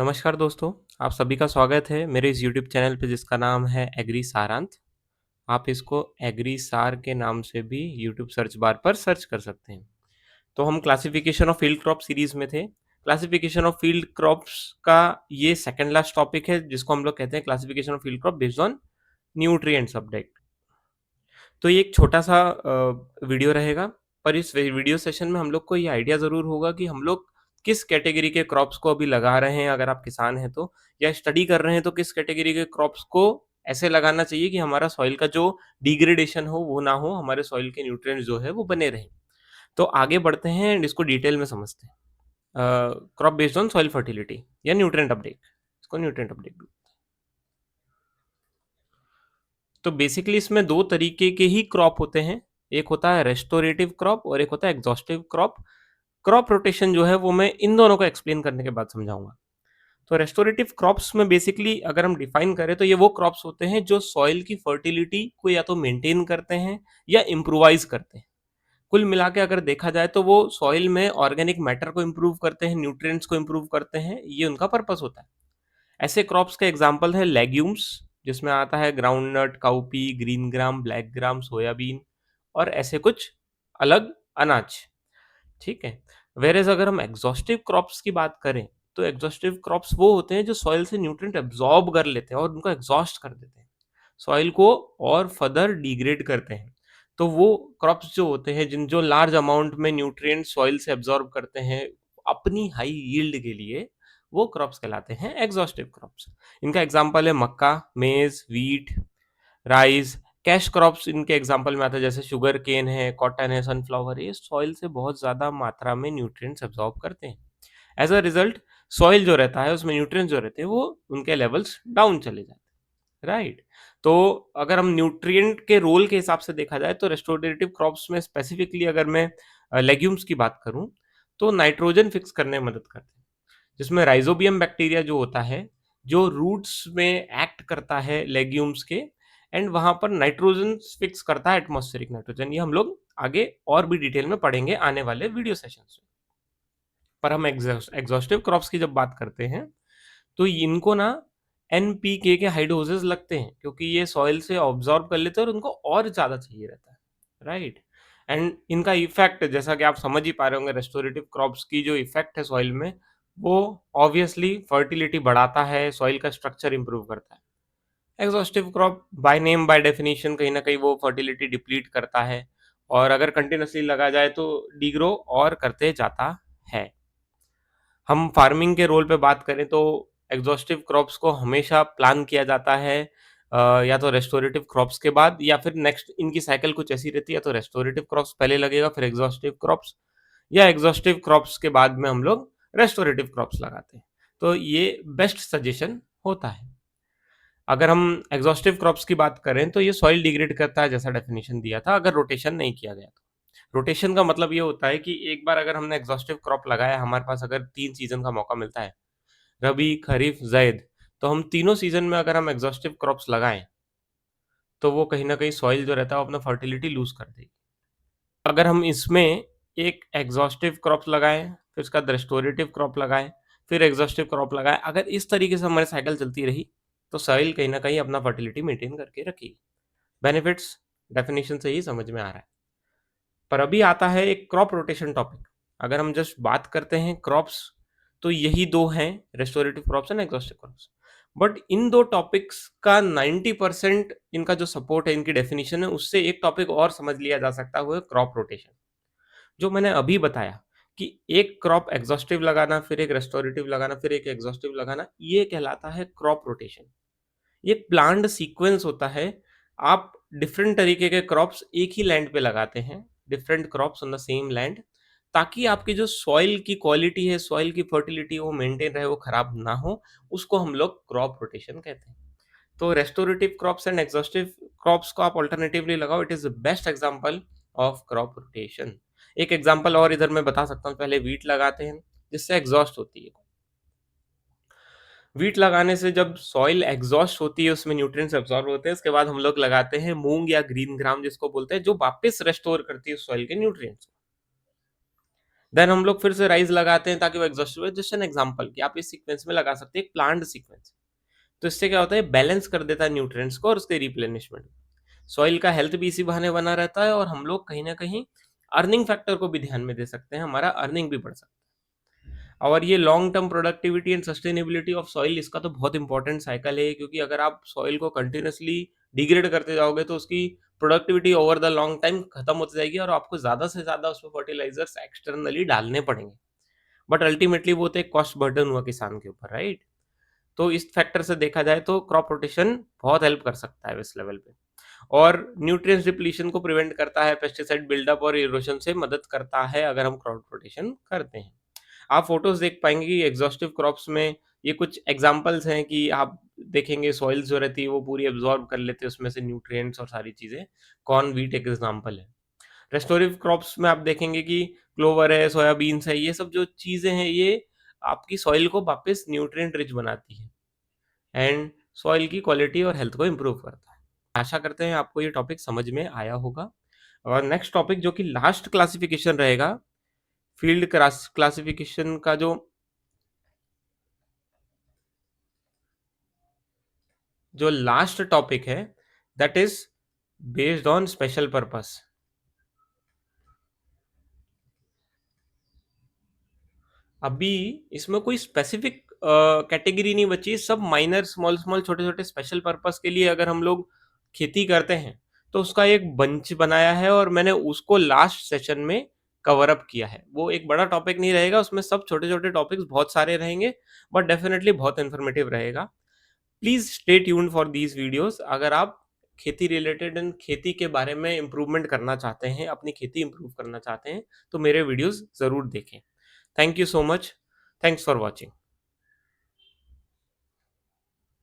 नमस्कार दोस्तों, आप सभी का स्वागत है मेरे इस यूट्यूब चैनल पे जिसका नाम है एग्री सारांत। आप इसको एग्री सार के नाम से भी यूट्यूब सर्च बार पर सर्च कर सकते हैं। तो हम classification of field crop series में थे। क्लासिफिकेशन ऑफ फील्ड क्रॉप्स का ये सेकंड लास्ट टॉपिक है जिसको हम लोग कहते हैं classification of field crop based on nutrient subject. तो ये एक छोटा-सा वीडियो रहेगा, पर इस वीडियो सेशन में हम लोग को ये आइडिया ज़रूर होगा कि हम लोग किस कैटेगरी के क्रॉप्स को अभी लगा रहे हैं अगर आप किसान हैं तो, या स्टडी कर रहे हैं तो किस कैटेगरी के क्रॉप्स को ऐसे लगाना चाहिए कि हमारा सॉइल का जो डिग्रेडेशन हो वो ना हो, हमारे सॉइल के न्यूट्रिएंट्स जो है वो बने रहें। तो आगे बढ़ते हैं एंड इसको डिटेल में समझते हैं। Crop based on soil fertility या न्यूट्रिएंट अपडेट, इसको न्यूट्रिएंट अपडेट। तो बेसिकली इसमें 2 तरीके के ही क्रॉप होते हैं। एक होता है रेस्टोरेटिव क्रॉप और एक होता है एग्जॉस्टिव क्रॉप। क्रॉप रोटेशन जो है वो मैं इन दोनों को एक्सप्लेन करने के बाद समझाऊँगा। तो रेस्टोरेटिव क्रॉप्स में बेसिकली अगर हम डिफाइन करें तो ये वो क्रॉप्स होते हैं जो सॉइल की फर्टिलिटी को या तो मेंटेन करते हैं या इम्प्रोवाइज़ करते हैं। कुल मिला के अगर देखा जाए तो वो सॉइल में ऑर्गेनिक मैटर को इम्प्रूव करते हैं, न्यूट्रिएंट्स को इम्प्रूव करते हैं, ये उनका पर्पस होता है। ऐसे क्रॉप्स के एग्जांपल है लेग्यूम्स, जिसमें आता है groundnut, cowpea, green gram, black gram, soybean और ऐसे कुछ अलग अनाज। ठीक है। वेरेज अगर हम एग्जॉस्टिव क्रॉप्स की बात करें तो एग्जॉस्टिव क्रॉप्स वो होते हैं जो सॉइल से न्यूट्रिएंट एब्जॉर्ब कर लेते हैं और उनको एग्जॉस्ट कर देते हैं, सॉइल को और फर्दर डिग्रेड करते हैं। तो वो क्रॉप्स जो होते हैं जिन जो लार्ज अमाउंट में न्यूट्रिएंट सॉइल से एब्जॉर्ब करते हैं अपनी हाई यील्ड के लिए, वो क्रॉप्स कहलाते हैं एग्जॉस्टिव क्रॉप्स। इनका एग्जांपल है मक्का, मेज, व्हीट, राइस। कैश क्रॉप्स इनके एग्जांपल में आता है, जैसे शुगर केन है, कॉटन है, सनफ्लावर है। ये सॉइल से बहुत ज़्यादा मात्रा में न्यूट्रिएंट्स एब्जॉर्ब करते हैं। एज़ अ रिजल्ट सॉइल जो रहता है उसमें न्यूट्रिएंट्स जो रहते हैं वो उनके लेवल्स डाउन चले जाते हैं, राइट? तो अगर हम न्यूट्रिएंट के रोल के हिसाब से देखा जाए तो रेस्टोरेटिव क्रॉप्स में स्पेसिफिकली अगर मैं लेग्यूम्स की बात करूँ तो नाइट्रोजन फिक्स करने में मदद करते हैं। जिसमें राइजोबियम बैक्टीरिया जो होता है, जो रूट्स में एक्ट करता है लेग्यूम्स के एंड वहाँ पर नाइट्रोजन फिक्स करता है, एटमॉस्फेरिक नाइट्रोजन। ये हम लोग आगे और भी डिटेल में पढ़ेंगे आने वाले वीडियो सेशंस में। पर हम एग्जॉस्टिव क्रॉप्स की जब बात करते हैं, तो इनको ना एनपीके के हाई डोजेस लगते हैं क्योंकि ये सॉइल से ऑब्जॉर्ब कर लेते हैं और उनको और ज़्यादा चाहिए रहता है, राइट? एंड इनका इफ़ेक्ट जैसा कि आप समझ ही पा रहे होंगे, रेस्टोरेटिव क्रॉप्स की जो इफ़ेक्ट है सॉइल में, वो ऑब्वियसली फर्टिलिटी बढ़ाता है, सॉइल का स्ट्रक्चर इम्प्रूव करता है। Exhaustive crop by name by definition कहीं न कहीं वो फर्टिलिटी डिप्लीट करता है और अगर कंटीन्यूअसली लगा जाए तो डिग्रो और करते जाता है। हम फार्मिंग के रोल पे बात करें तो एग्जॉस्टिव क्रॉप्स को हमेशा प्लान किया जाता है या तो रेस्टोरेटिव क्रॉप्स के बाद या फिर नेक्स्ट इनकी साइकिल कुछ ऐसी रहती है, या तो रेस्टोरेटिव क्रॉप्स पहले लगेगा फिर एग्जॉस्टिव क्रॉप्स, या एग्जॉस्टिव क्रॉप्स के बाद में हम लोग रेस्टोरेटिव क्रॉप्स लगाते हैं। तो ये बेस्ट सजेशन होता है। अगर हम एग्जॉस्टिव क्रॉप्स की बात करें तो ये सॉइल डिग्रेड करता है जैसा डेफिनेशन दिया था, अगर रोटेशन नहीं किया गया तो। रोटेशन का मतलब ये होता है कि एक बार अगर हमने एग्जॉस्टिव क्रॉप लगाया, हमारे पास अगर 3 सीज़न का मौका मिलता है, रबी, खरीफ, ज़ैद, तो हम तीनों सीज़न में अगर हम एग्जॉस्टिव क्रॉप्स लगाएँ, तो वो कहीं न कहीं सॉइल जो रहता है वो अपना फर्टिलिटी लूज़ कर देगी। अगर हम इसमें एक एग्जॉस्टिव क्रॉप लगाएँ, फिर उसके बाद रेस्टोरेटिव क्रॉप लगाएँ, फिर एग्जॉस्टिव क्रॉप लगाएँ, अगर इस तरीके से हमारी साइकिल चलती रही, तो सॉइल कहीं न कहीं अपना फर्टिलिटी मेंटेन करके रखेगी। बेनिफिट्स डेफिनिशन से ही समझ में आ रहा है। पर अभी आता है एक क्रॉप रोटेशन टॉपिक। अगर हम जस्ट बात करते हैं क्रॉप्स, तो यही 2 हैं, restorative crops and exhaustive crops. But in 2 topics का 90% इनका जो सपोर्ट है, इनकी डेफिनिशन है, उससे एक टॉपिक और समझ लिया जा सकता है, वो है क्रॉप रोटेशन। जो मैंने अभी बताया कि एक क्रॉप एग्जॉस्टिव लगाना, फिर एक रेस्टोरेटिव लगाना, फिर एक एग्जॉस्टिव लगाना, ये कहलाता है क्रॉप रोटेशन। ये प्लान्ड सीक्वेंस होता है। आप डिफरेंट तरीके के क्रॉप्स एक ही लैंड पे लगाते हैं, different crops on the same land, ताकि आपकी जो सॉइल की क्वालिटी है, सॉइल की फर्टिलिटी वो मेंटेन रहे, वो खराब ना हो, उसको हम लोग क्रॉप रोटेशन कहते हैं। तो restorative crops and exhaustive crops को आप अल्टरनेटिवली लगाओ, it is the best example of crop rotation. एक एग्जांपल और इधर मैं बता सकता हूँ, पहले व्हीट लगाते हैं, जिससे एग्जॉस्ट होती है। व्हीट लगाने से जब सॉइल एग्जॉस्ट होती है, उसमें न्यूट्रिएंट्स अब्सॉर्ब होते हैं, उसके बाद हम लोग लगाते हैं मूंग या ग्रीन ग्राम जिसको बोलते हैं, जो वापस रेस्टोर करती है सॉइल के न्यूट्रिएंट्स। देन हम लोग फिर से राइज लगाते हैं ताकि वो एग्जॉस्टिव हो। जस्ट एन एग्जांपल कि आप इस सीक्वेंस में लगा सकते हैं एक प्लांट सीक्वेंस। तो इससे क्या होता है, बैलेंस कर देता है न्यूट्रिएंट्स को और उसके रिप्लेनिशमेंट। सॉइल का हेल्थ भी इसी बहाने बना रहता है और हम लोग कहीं ना कहीं अर्निंग फैक्टर को भी ध्यान में दे सकते हैं, हमारा अर्निंग भी बढ़ सकता है। और ये long term productivity and sustainability of soil, इसका तो बहुत इंपॉर्टेंट साइकिल है, क्योंकि अगर आप सॉइल को कंटिन्यूसली डिग्रेड करते जाओगे तो उसकी productivity over the long time खत्म होती जाएगी और आपको ज्यादा से ज्यादा उसमें फर्टिलाइजर्स एक्सटर्नली डालने पड़ेंगे। बट अल्टीमेटली वो तो एक कॉस्ट बर्डन हुआ किसान के ऊपर, राइट। तो इस फैक्टर से देखा जाए तो क्रॉप रोटेशन बहुत हेल्प कर सकता है इस लेवल पे, और न्यूट्रिएंट्स डिप्लीशन को प्रिवेंट करता है, पेस्टिसाइड बिल्डअप और इरोशन से मदद करता है अगर हम क्रॉप रोटेशन करते हैं। आप फोटोज देख पाएंगे कि एग्जॉस्टिव क्रॉप्स में ये कुछ एग्जांपल्स हैं कि आप देखेंगे सॉइल जो रहती है वो पूरी एब्जॉर्ब कर लेते हैं उसमें से न्यूट्रिएंट्स और सारी चीजें। कॉर्न व्हीट एक एग्जांपल है। रेस्टोरेटिव क्रॉप्स में आप देखेंगे कि क्लोवर है, सोयाबीन्स है, ये सब जो चीजें हैं ये आपकी सॉइल को वापस न्यूट्रिएंट रिच बनाती है एंड सॉइल की क्वालिटी और हेल्थ को इम्प्रूव करता है। आशा करते हैं आपको ये टॉपिक समझ में आया होगा। और नेक्स्ट टॉपिक जो कि लास्ट क्लासिफिकेशन रहेगा, फील्ड क्लासिफिकेशन का जो लास्ट टॉपिक है, that is based on special purpose. अभी इसमें कोई स्पेसिफिक कैटेगरी नहीं बची, सब माइनर स्मॉल स्मॉल छोटे छोटे स्पेशल पर्पस के लिए अगर हम लोग खेती करते हैं तो उसका एक बंच बनाया है और मैंने उसको लास्ट सेशन में कवर अप किया है। वो एक बड़ा टॉपिक नहीं रहेगा, उसमें सब छोटे छोटे टॉपिक्स बहुत सारे रहेंगे, बट डेफिनेटली बहुत इन्फॉर्मेटिव रहेगा। Please stay tuned for these videos. अगर आप खेती रिलेटेड एंड खेती के बारे में इम्प्रूवमेंट करना चाहते हैं, अपनी खेती इम्प्रूव करना चाहते हैं, तो मेरे वीडियोस जरूर देखें। Thank you so much. Thanks for watching.